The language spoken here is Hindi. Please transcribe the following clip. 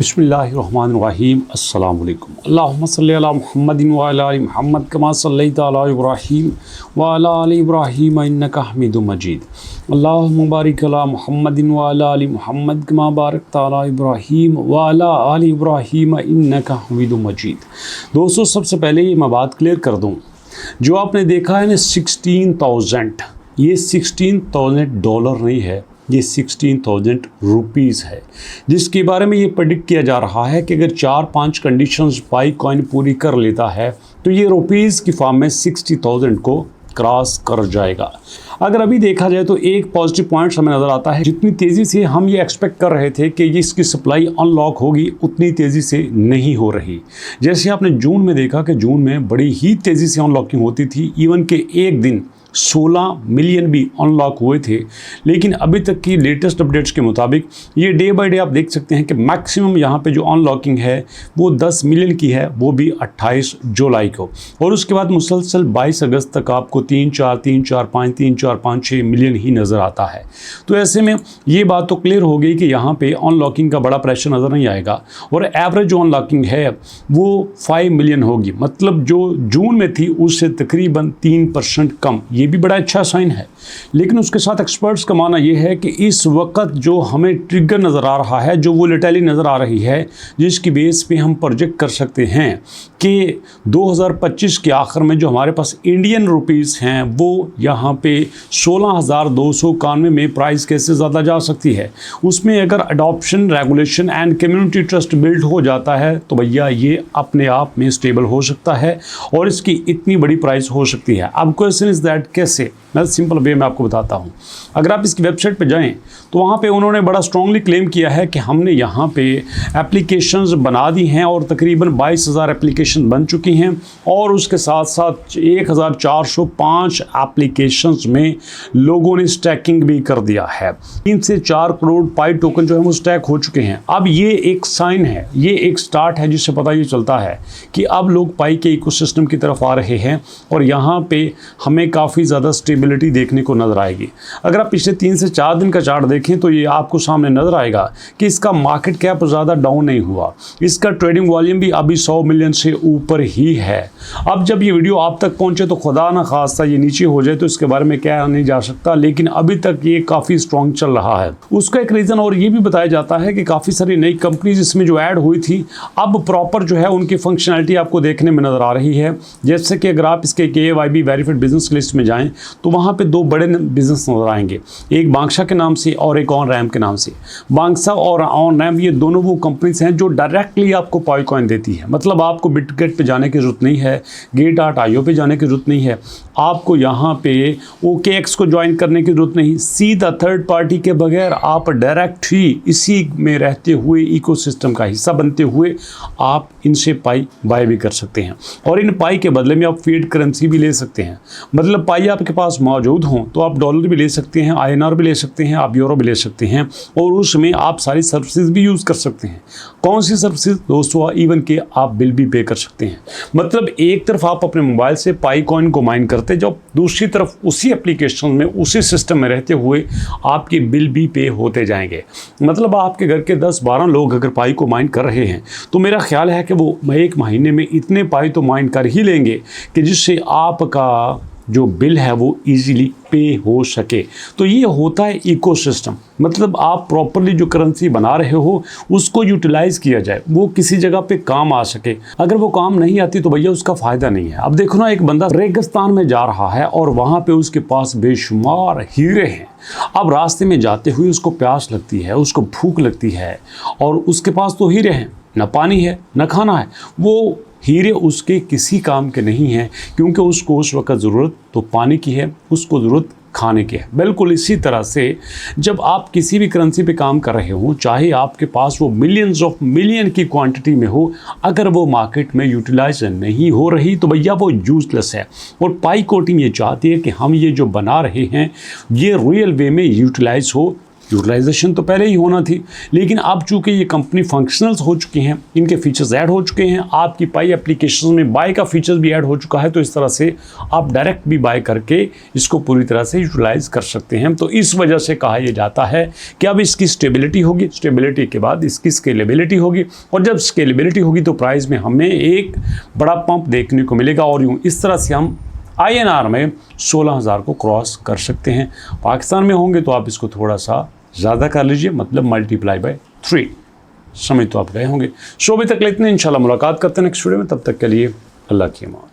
बिस्मिल्लाहिर्रहमानिर्रहीम अस्सलाम वालेकुम। अल्लाहुम्मा सल्लि अला मुहम्मदिन व अला आलि मुहम्मद कमा सल्लैता अला इब्राहीम व अला आलि इब्राहीम इन्नका हमीदुम मजीद। अल्लाहुम्मा बारिक अला मुहम्मदिन व अला आलि मुहम्मद कमा बारकता अला इब्राहीम व अला आलि इब्राहीम इन्नका हमीदुम मजीद। दोस्तों, सबसे पहले ये मैं बात क्लियर कर दूँ, जो आपने देखा है ना 16,000, ये $16,000 नहीं है, ये 16,000 रुपीज़ है, जिसके बारे में ये प्रेडिक्ट किया जा रहा है कि अगर 4-5 कंडीशंस पाई कॉइन पूरी कर लेता है तो ये रुपीज़ की फॉर्म में 60,000 को क्रॉस कर जाएगा। अगर अभी देखा जाए तो एक पॉजिटिव पॉइंट्स हमें नज़र आता है, जितनी तेज़ी से हम ये एक्सपेक्ट कर रहे थे कि इसकी सप्लाई अनलॉक होगी, उतनी तेज़ी से नहीं हो रही। जैसे आपने जून में देखा कि जून में बड़ी ही तेज़ी से अनलॉकिंग होती थी, इवन के एक दिन 16 मिलियन भी अनलॉक हुए थे। लेकिन अभी तक की लेटेस्ट अपडेट्स के मुताबिक ये डे बाय डे आप देख सकते हैं कि मैक्सिमम यहाँ पे जो अनलॉकिंग है वो 10 मिलियन की है, वो भी 28 जुलाई को, और उसके बाद मुसलसल 22 अगस्त तक आपको 3-4-5 मिलियन ही नज़र आता है। तो ऐसे में ये बात तो क्लियर हो गई कि यहाँ पे अनलॉकिंग का बड़ा प्रेशर नज़र नहीं आएगा, और एवरेज जो अनलॉकिंग है वो 5 मिलियन होगी, मतलब जो जून में थी उससे तकरीबन 3% कम। ये भी बड़ा अच्छा साइन है। लेकिन उसके साथ एक्सपर्ट्स का मानना यह है कि इस वक्त जो हमें ट्रिगर नज़र आ रहा है, जो वोलेटिलिटी नज़र आ रही है, जिसकी बेस पे हम प्रोजेक्ट कर सकते हैं कि 2025 के आखिर में जो हमारे पास इंडियन रुपीज़ हैं वो यहाँ पे 16,291 में प्राइस कैसे ज़्यादा जा सकती है। उसमें अगर adoption, regulation and community trust build हो जाता है तो भैया ये अपने आप में स्टेबल हो सकता है और इसकी इतनी बड़ी प्राइस हो सकती है। अब क्वेश्चन इज़ दैट कैसे, मैं सिंपल वे में आपको बताता हूँ। अगर आप इसकी वेबसाइट पे जाएं तो वहाँ पे उन्होंने बड़ा स्ट्रॉन्गली क्लेम किया है कि हमने यहाँ पे एप्लीकेशंस बना दी हैं और तकरीबन 22,000 एप्लीकेशन बन चुकी हैं, और उसके साथ साथ 1,405 एप्लीकेशंस में लोगों ने स्टैकिंग भी कर दिया है। 3 से 4 करोड़ पाई टोकन जो है वो स्टैक हो चुके हैं। अब ये एक साइन है, ये एक स्टार्ट है, जिससे पता ये चलता है कि अब लोग पाई के इकोसिस्टम की तरफ आ रहे हैं और यहाँ पे हमें काफ़ी ज़्यादा स्टेबिलिटी देखने को नज़र आएगी। अगर आप पिछले 3 से 4 दिन का चार्ट देखें तो ये आपको सामने नज़र आएगा कि इसका मार्केट कैप ज़्यादा डाउन नहीं हुआ, इसका ट्रेडिंग वॉल्यूम भी अभी 100 मिलियन से ऊपर ही है। अब जब ये वीडियो आप तक पहुंचे तो खुदा ना खास्ता ये नीचे हो जाए तो इसके बारे में क्या नहीं जा सकता, लेकिन अभी तक ये काफ़ी स्ट्रॉन्ग चल रहा है। उसका एक रीज़न और ये भी बताया जाता है कि काफ़ी सारी नई कंपनीज इसमें जो ऐड हुई थी, अब प्रॉपर जो है उनकी फंक्शनैलिटी आपको देखने में नज़र आ रही है। जैसे कि अगर आप इसके KYB वेरीफाइड बिजनेस लिस्ट में जाएँ तो वहाँ पे 2 बड़े बिजनेस नज़र आएंगे, एक बांग्शा के नाम से और एक ऑन रैम के नाम से। बांग्शा और ऑन रैम ये दोनों वो कंपनीज हैं जो डायरेक्टली आपको पाई कॉइन देती है, मतलब आपको बिटगेट पे जाने की ज़रूरत नहीं है, Gate.io पे जाने की ज़रूरत नहीं है, आपको यहाँ पे OKX को ज्वाइन करने की ज़रूरत नहीं। सीधा थर्ड पार्टी के बगैर आप डायरेक्ट ही इसी में रहते हुए इकोसिस्टम का हिस्सा बनते हुए आप इनसे पाई बाय भी कर सकते हैं, और इन पाई के बदले में आप फीड करेंसी भी ले सकते हैं। मतलब पाई आपके पास मौजूद हों तो आप डॉलर भी ले सकते हैं, INR भी ले सकते हैं, आप यूरो भी ले सकते हैं, और उसमें आप सारी सर्विसेज भी यूज़ कर सकते हैं। कौन सी सर्विसेज दोस्तों? इवन के आप बिल भी पे कर सकते हैं। मतलब एक तरफ आप अपने मोबाइल से पाई कॉइन को माइन करते जाओ, दूसरी तरफ उसी एप्लीकेशन में, उसी सिस्टम में रहते हुए आपके बिल भी पे होते जाएंगे। मतलब आपके घर के 10-12 लोग अगर पाई को माइन कर रहे हैं तो मेरा ख्याल है कि वो एक महीने में इतने पाई तो माइन कर ही लेंगे कि जिससे आपका जो बिल है वो इजीली पे हो सके। तो ये होता है इकोसिस्टम, मतलब आप प्रॉपरली जो करेंसी बना रहे हो उसको यूटिलाइज़ किया जाए, वो किसी जगह पे काम आ सके। अगर वो काम नहीं आती तो भैया उसका फ़ायदा नहीं है। अब देखो ना, एक बंदा रेगिस्तान में जा रहा है और वहाँ पे उसके पास बेशुमार हीरे हैं। अब रास्ते में जाते हुए उसको प्यास लगती है, उसको भूख लगती है, और उसके पास तो हीरे हैं, न पानी है न खाना है। वो हीरे उसके किसी काम के नहीं हैं, क्योंकि उसको उस वक्त ज़रूरत तो पानी की है, उसको ज़रूरत खाने की है। बिल्कुल इसी तरह से जब आप किसी भी करेंसी पे काम कर रहे हो, चाहे आपके पास वो मिलियंस ऑफ मिलियन की क्वांटिटी में हो, अगर वो मार्केट में यूटिलाइज नहीं हो रही तो भैया वो यूजलेस है। और पाई कोटिंग ये चाहती है कि हम ये जो बना रहे हैं ये रियल वे में यूटिलाइज हो, यूटिलाइजेशन तो पहले ही होना थी, लेकिन अब चूंकि ये कंपनी फंक्शनल्स हो चुकी हैं, इनके फीचर्स ऐड हो चुके हैं, आपकी पाई एप्लीकेशन में बाय का फीचर्स भी ऐड हो चुका है, तो इस तरह से आप डायरेक्ट भी बाय करके इसको पूरी तरह से यूटिलाइज कर सकते हैं। तो इस वजह से कहा यह जाता है कि अब इसकी स्टेबिलिटी होगी, स्टेबिलिटी के बाद इसकी स्केलेबिलिटी होगी, और जब स्केलेबिलिटी होगी तो प्राइस में हमें एक बड़ा पंप देखने को मिलेगा, और यूँ इस तरह से हम INR में 16,000 को क्रॉस कर सकते हैं। पाकिस्तान में होंगे तो आप इसको थोड़ा सा ज़्यादा कर लीजिए, मतलब मल्टीप्लाई बाय 3, समझ तो आप गए होंगे। शो अभी तक इतने, इंशाल्लाह मुलाकात करते हैं नेक्स्ट वीडियो में, तब तक के लिए अल्लाह की अमान।